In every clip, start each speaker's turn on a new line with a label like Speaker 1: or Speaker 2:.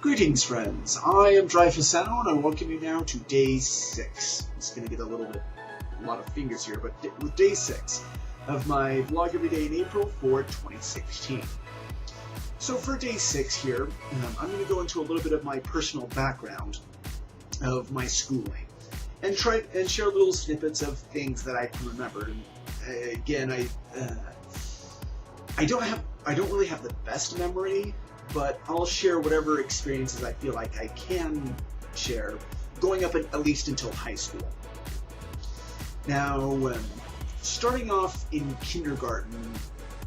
Speaker 1: Greetings, friends. I am Dreyfusano, and I welcome you now to day 6. It's going to get a lot of fingers here, but with day 6 of my vlog every day in April for 2016. So for day 6 here, I'm going to go into a little bit of my personal background of my schooling, and try and share little snippets of things that I can remember. And again, I don't really have the best memory, but I'll share whatever experiences I feel like I can share, going up at least until high school. Now, starting off in kindergarten,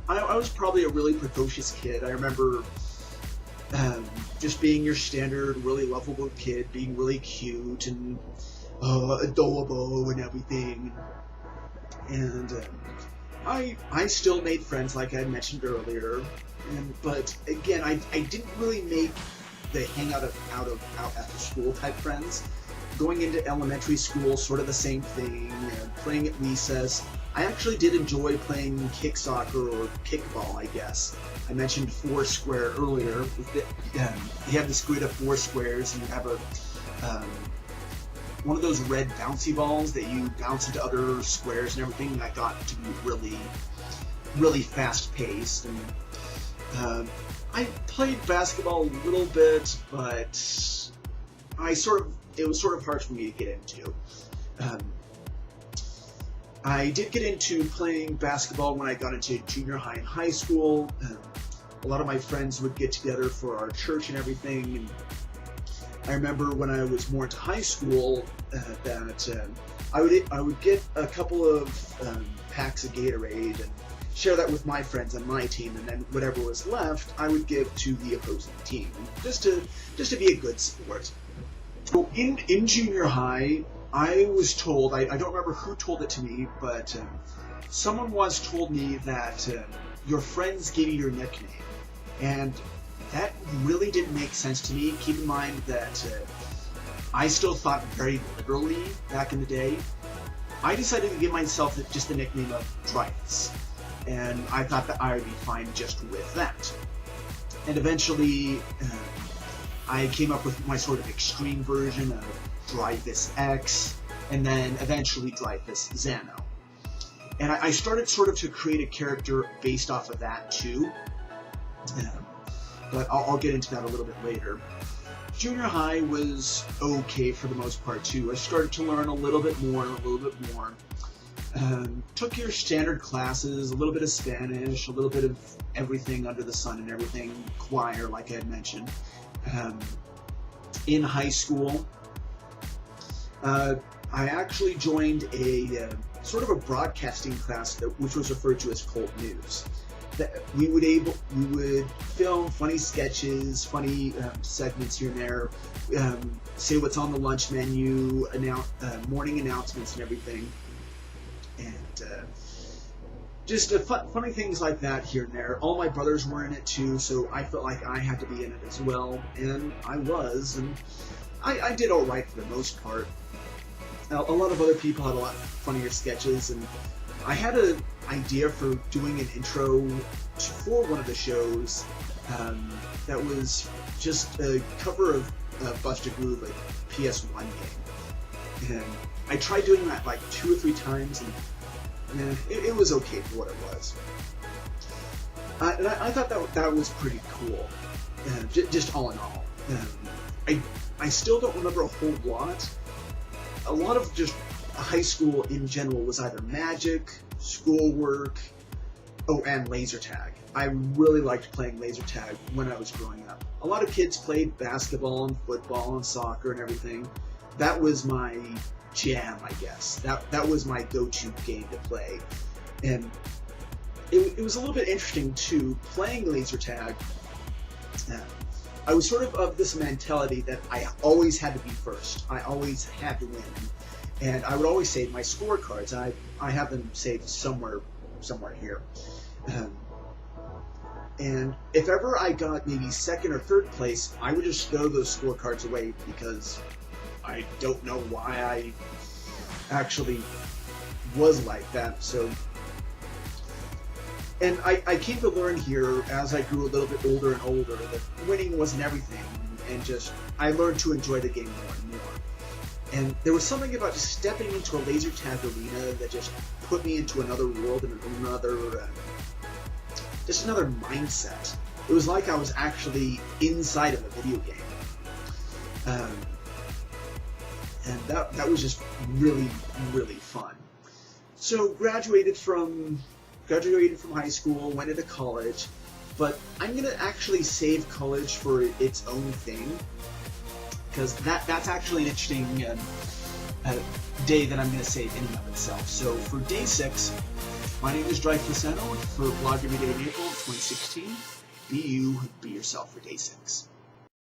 Speaker 1: I was probably a really precocious kid. I remember just being your standard, really lovable kid, being really cute and adorable and everything. And I still made friends, like I mentioned earlier. But again, I didn't really make the hangout out after school type friends. Going into elementary school, sort of the same thing. Playing at recess. I actually did enjoy playing kick soccer or kickball, I guess. I mentioned Foursquare earlier. You have this grid of 4 squares, and you have one of those red bouncy balls that you bounce into other squares and everything. That got to be really fast paced. And I played basketball a little bit, but it was sort of hard for me to get into. I did get into playing basketball when I got into junior high and high school. A lot of my friends would get together for our church and everything. And I remember when I was more into high school that I would get a couple of packs of Gatorade and share that with my friends on my team, and then whatever was left, I would give to the opposing team, just to be a good sport. So in junior high, I was told, I don't remember who told it to me, but someone once told me that your friends gave you your nickname, and that really didn't make sense to me. Keep in mind that I still thought very literally back in the day. I decided to give myself just the nickname of Dreyfus. And I thought that I would be fine just with that. And eventually, I came up with my sort of extreme version of Dreyfus X, and then eventually Dreyfus Zano. And I started sort of to create a character based off of that too. But I'll get into that a little bit later. Junior high was okay for the most part too. I started to learn a little bit more. Took your standard classes, a little bit of Spanish, a little bit of everything under the sun and everything, choir, like I had mentioned. In high school, I actually joined a sort of a broadcasting class which was referred to as Cold News. We would film funny sketches, funny segments here and there, say what's on the lunch menu, morning announcements and everything. And just funny things like that here and there. All my brothers were in it too, so I felt like I had to be in it as well, and I was, and I did all right for the most part. Now, a lot of other people had a lot funnier sketches, and I had an idea for doing an intro for one of the shows that was just a cover of Bust a Groove, a PS1 game. And I tried doing that like 2 or 3 times, and it was okay for what it was. And I thought that was pretty cool, just all in all. I still don't remember a whole lot. A lot of just high school in general was either magic, schoolwork, and laser tag. I really liked playing laser tag when I was growing up. A lot of kids played basketball and football and soccer and everything. That was my jam, I guess. That was my go-to game to play. And it was a little bit interesting too, playing laser tag. I was sort of this mentality that I always had to be first. I always had to win. And I would always save my scorecards. I have them saved somewhere here. And if ever I got maybe 2nd or 3rd place, I would just throw those scorecards away because I don't know why I actually was like that. So, and I came to learn here as I grew a little bit older and older that winning wasn't everything, and just I learned to enjoy the game more and more. And there was something about just stepping into a laser tag arena that just put me into another world and just another mindset. It was like I was actually inside of a video game, and that was just really, really fun. So graduated from high school, went into college, but I'm gonna actually save college for its own thing, because that's actually an interesting day that I'm going to save in and of itself. So for day 6, my name is Dry Placeno for Blog Every Day in April 2016. Be you, be yourself for day 6.